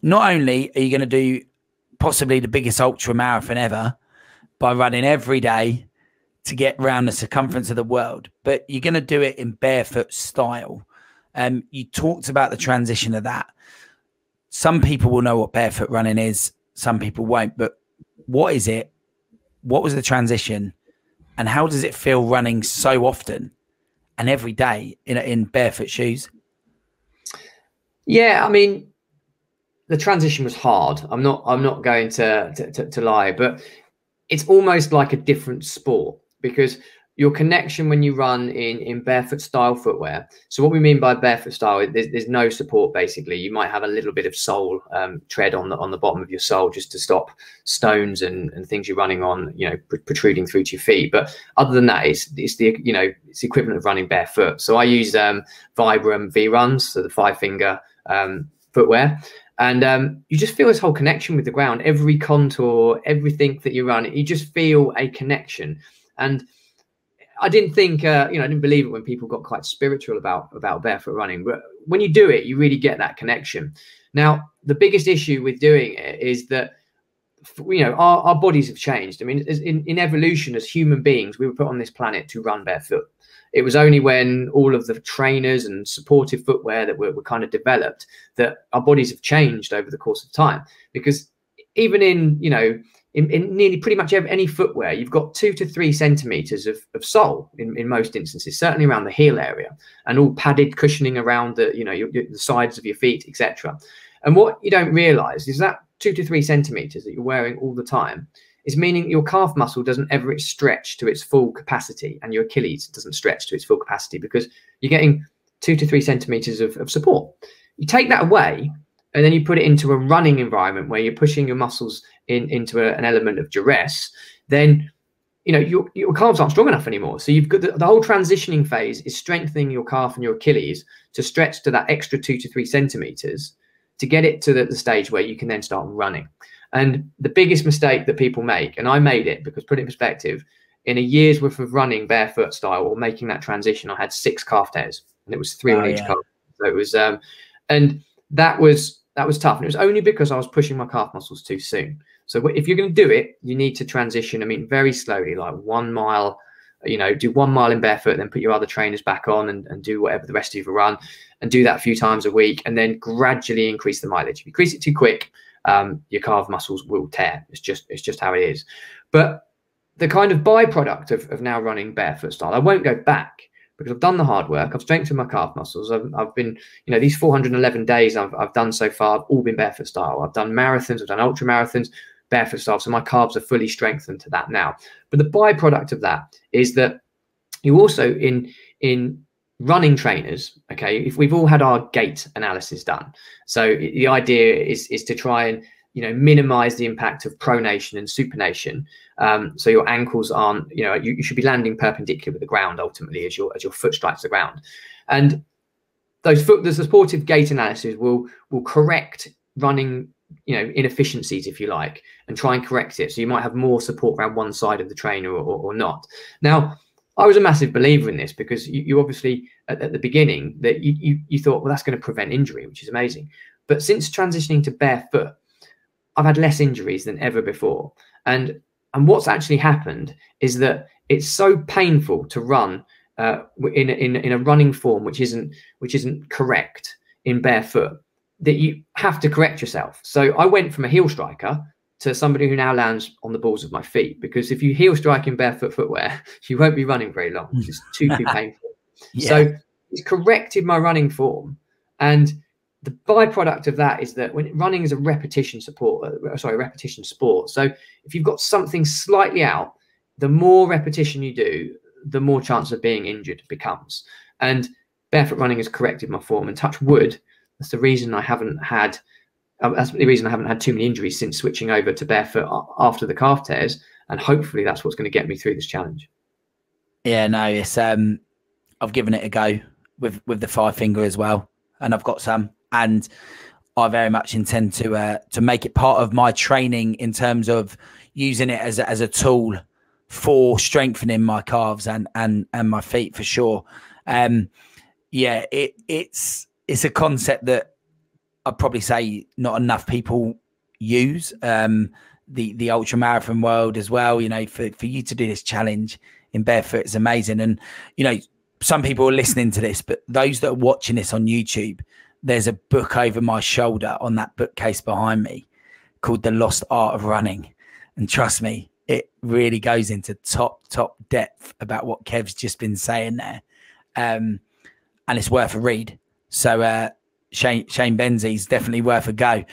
not only are you going to do possibly the biggest ultra marathon ever by running every day to get around the circumference of the world, but you're going to do it in barefoot style. You talked about the transition of that. Some people will know what barefoot running is, some people won't, but what is it? What was the transition? And how does it feel running so often and every day in barefoot shoes? Yeah, I mean, the transition was hard. I'm not going to lie, but it's almost like a different sport, because your connection when you run in barefoot style footwear. So what we mean by barefoot style, there's no support. Basically, you might have a little bit of sole tread on the bottom of your sole just to stop stones and things you're running on, you know, protruding through to your feet. But other than that, it's the, you know, it's the equivalent of running barefoot. So I use Vibram V-Runs, so the 5-finger footwear. And you just feel this whole connection with the ground, every contour, everything that you run, you just feel a connection. And I didn't think, I didn't believe it when people got quite spiritual about barefoot running. But when you do it, you really get that connection. Now, the biggest issue with doing it is that, you know, our bodies have changed. I mean, in evolution, as human beings, we were put on this planet to run barefoot. It was only when all of the trainers and supportive footwear that were kind of developed that our bodies have changed over the course of time. Because even in, you know, in nearly pretty much any footwear, you've got 2 to 3 centimeters of sole in most instances, certainly around the heel area, and all padded cushioning around the, you know, the sides of your feet, etc. And what you don't realize is that 2 to 3 centimeters that you're wearing all the time is meaning your calf muscle doesn't ever stretch to its full capacity, and your Achilles doesn't stretch to its full capacity, because you're getting 2 to 3 centimeters of support. You take that away, and then you put it into a running environment where you're pushing your muscles into an element of duress, then, you know, your calves aren't strong enough anymore. So you've got the whole transitioning phase is strengthening your calf and your Achilles to stretch to that extra 2 to 3 centimeters to get it to the stage where you can then start running. And the biggest mistake that people make, and I made it, because put it in perspective, in a year's worth of running barefoot style or making that transition, I had 6 calf tears, and it was 3 on each calf. So it was, and that was tough. And it was only because I was pushing my calf muscles too soon. So if you're going to do it, you need to transition, I mean, very slowly, like 1 mile, you know, do 1 mile in barefoot, then put your other trainers back on and do whatever the rest of you run, and do that a few times a week, and then gradually increase the mileage. If you increase it too quick, your calf muscles will tear. It's just how it is. But the kind of byproduct of now running barefoot style, I won't go back, because I've done the hard work. I've strengthened my calf muscles. I've been, you know, these 411 days I've done so far, have all been barefoot style. I've done marathons, I've done ultra marathons, barefoot style. So my calves are fully strengthened to that now. But the byproduct of that is that you also in running trainers, okay, if we've all had our gait analysis done. So the idea is to try and, you know, minimize the impact of pronation and supination. So your ankles aren't, you know, you should be landing perpendicular with the ground ultimately as your foot strikes the ground. And the supportive gait analysis will correct running, you know, inefficiencies, if you like, and try and correct it. So you might have more support around one side of the trainer or not. Now, I was a massive believer in this, because you obviously at the beginning that you thought, well, that's going to prevent injury, which is amazing. But since transitioning to barefoot, I've had less injuries than ever before. And what's actually happened is that it's so painful to run in a running form which isn't correct in barefoot, that you have to correct yourself. So I went from a heel striker to somebody who now lands on the balls of my feet, because if you heel strike in barefoot footwear, you won't be running very long. It's just too painful. Yeah. So it's corrected my running form. And the byproduct of that is that when running is a repetition sport. So if you've got something slightly out, the more repetition you do, the more chance of being injured becomes. And barefoot running has corrected my form, and touch wood, that's the reason I haven't had too many injuries since switching over to barefoot after the calf tears. And hopefully that's what's going to get me through this challenge. Yeah, no, it's I've given it a go with the 5-finger as well, and I've got some, and I very much intend to make it part of my training in terms of using it as a tool for strengthening my calves and my feet for sure. Yeah, it's a concept that I'd probably say not enough people use. The ultra marathon world as well, you know, for you to do this challenge in Barefoot is amazing. And, you know, some people are listening to this, but those that are watching this on YouTube, there's a book over my shoulder on that bookcase behind me called The Lost Art of Running. And trust me, it really goes into top depth about what Kev's just been saying there. And it's worth a read. So Shane Benzie's definitely worth a go.